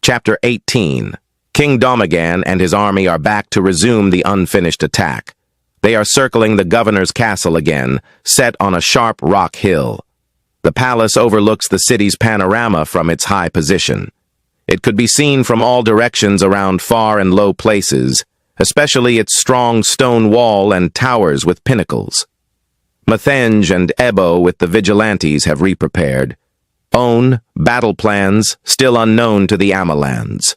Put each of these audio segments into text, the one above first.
Chapter 18. King Domagan and his army are back to resume the unfinished attack. They are circling the governor's castle again, set on a sharp rock hill. The palace overlooks the city's panorama from its high position. It could be seen from all directions around far and low places, especially its strong stone wall and towers with pinnacles. Mathenge and Ebo with the vigilantes have re-prepared. Own battle plans still unknown to the Amalans.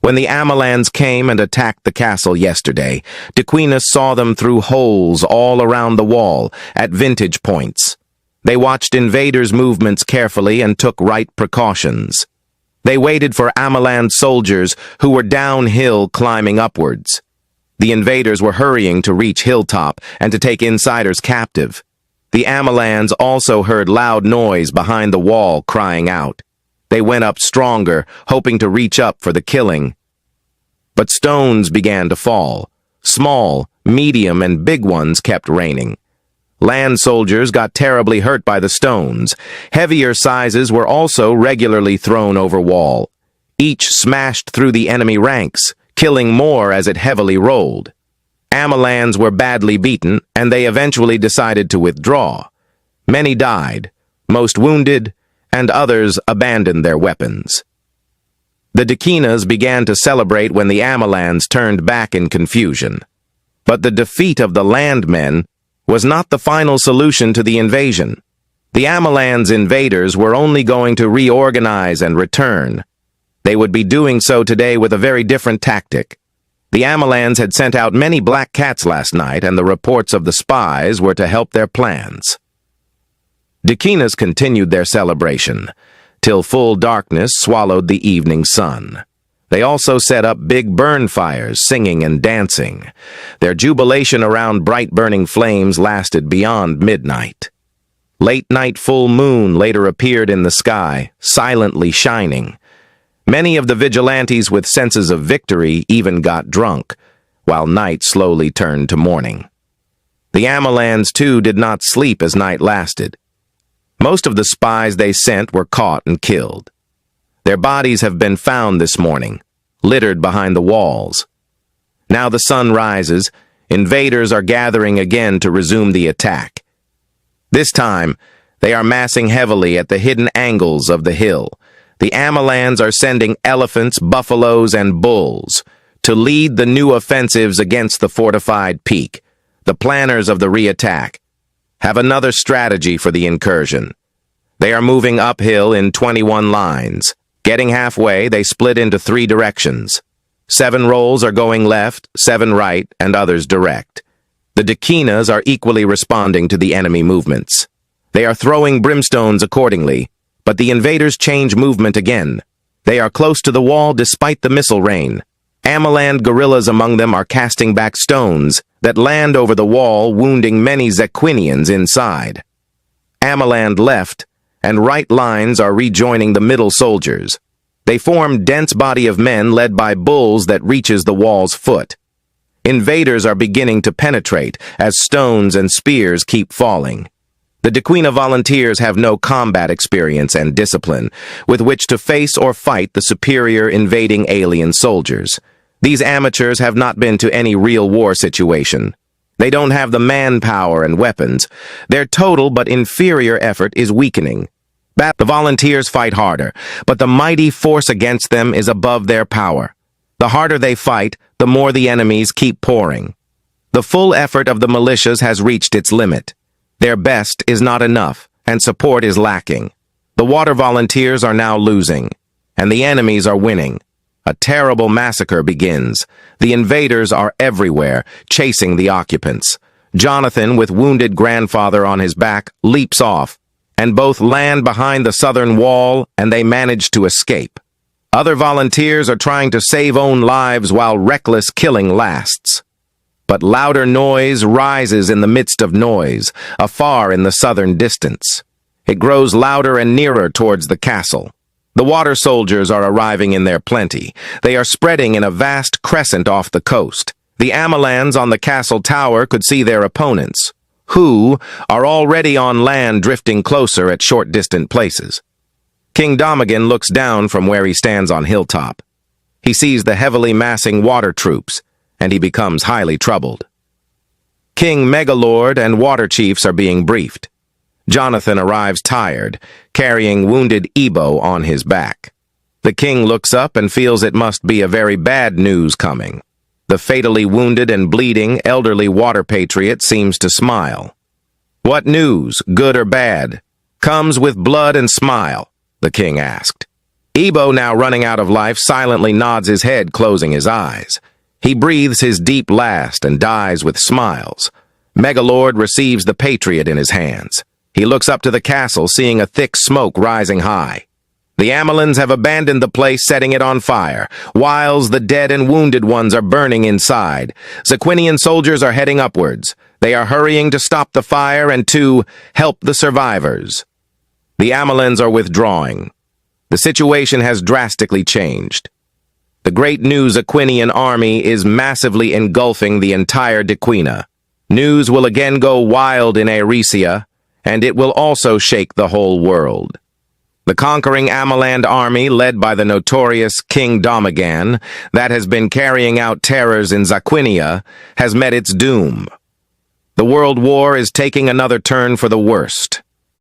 When the Amalans came and attacked the castle yesterday, Dequinus saw them through holes all around the wall, at vantage points. They watched invaders' movements carefully and took right precautions. They waited for Amalan soldiers who were downhill climbing upwards. The invaders were hurrying to reach Hilltop and to take insiders captive. The Amalans also heard loud noise behind the wall crying out. They went up stronger, hoping to reach up for the killing. But stones began to fall. Small, medium, and big ones kept raining. Land soldiers got terribly hurt by the stones. Heavier sizes were also regularly thrown over wall. Each smashed through the enemy ranks, killing more as it heavily rolled. Amalans were badly beaten, and they eventually decided to withdraw. Many died, most wounded, and others abandoned their weapons. The Dequinas began to celebrate when the Amalans turned back in confusion. But the defeat of the landmen was not the final solution to the invasion. The Amalans' invaders were only going to reorganize and return. They would be doing so today with a very different tactic. The Amalans had sent out many black cats last night, and the reports of the spies were to help their plans. Dequinas continued their celebration, till full darkness swallowed the evening sun. They also set up big burn fires, singing and dancing. Their jubilation around bright burning flames lasted beyond midnight. Late-night full moon later appeared in the sky, silently shining. Many of the vigilantes with senses of victory even got drunk, while night slowly turned to morning. The Amalans, too, did not sleep as night lasted. Most of the spies they sent were caught and killed. Their bodies have been found this morning, littered behind the walls. Now the sun rises, invaders are gathering again to resume the attack. This time, they are massing heavily at the hidden angles of the hill. The Amalans are sending elephants, buffaloes, and bulls to lead the new offensives against the fortified peak. The planners of the re-attack have another strategy for the incursion. They are moving uphill in 21 lines. Getting halfway, they split into 3 directions. 7 rolls are going left, 7 right, and others direct. The Dequinas are equally responding to the enemy movements. They are throwing brimstones accordingly, but the invaders change movement again. They are close to the wall despite the missile rain. Amalan guerrillas among them are casting back stones that land over the wall, wounding many Zequinians inside. Amalan left and right lines are rejoining the middle soldiers. They form dense body of men led by bulls that reaches the wall's foot. Invaders are beginning to penetrate as stones and spears keep falling. The Dequina volunteers have no combat experience and discipline with which to face or fight the superior invading alien soldiers. These amateurs have not been to any real war situation. They don't have the manpower and weapons. Their total but inferior effort is weakening. The volunteers fight harder, but the mighty force against them is above their power. The harder they fight, the more the enemies keep pouring. The full effort of the militias has reached its limit. Their best is not enough, and support is lacking. The water volunteers are now losing, and the enemies are winning. A terrible massacre begins. The invaders are everywhere, chasing the occupants. Jonathan, with wounded grandfather on his back, leaps off, and both land behind the southern wall, and they manage to escape. Other volunteers are trying to save own lives while reckless killing lasts. But louder noise rises in the midst of noise, afar in the southern distance. It grows louder and nearer towards the castle. The water soldiers are arriving in their plenty. They are spreading in a vast crescent off the coast. The Amalans on the castle tower could see their opponents, who are already on land drifting closer at short distant places. King Domagan looks down from where he stands on hilltop. He sees the heavily massing water troops, and he becomes highly troubled. King Megalord and water chiefs are being briefed. Jonathan arrives tired, carrying wounded Ebo on his back. The king looks up and feels it must be a very bad news coming. The fatally wounded and bleeding elderly water patriot seems to smile. "What news, good or bad, comes with blood and smile?" the king asked. Ebo, now running out of life, silently nods his head, closing his eyes. He breathes his deep last and dies with smiles. Megalord receives the patriot in his hands. He looks up to the castle, seeing a thick smoke rising high. The Amelins have abandoned the place, setting it on fire, whilst the dead and wounded ones are burning inside. Zaquinian soldiers are heading upwards. They are hurrying to stop the fire and to help the survivors. The Amelins are withdrawing. The situation has drastically changed. The great new Zaquinian army is massively engulfing the entire Dequina. News will again go wild in Aerecia, and it will also shake the whole world. The conquering Ameland army, led by the notorious King Domagan, that has been carrying out terrors in Zaquinia, has met its doom. The world war is taking another turn for the worst.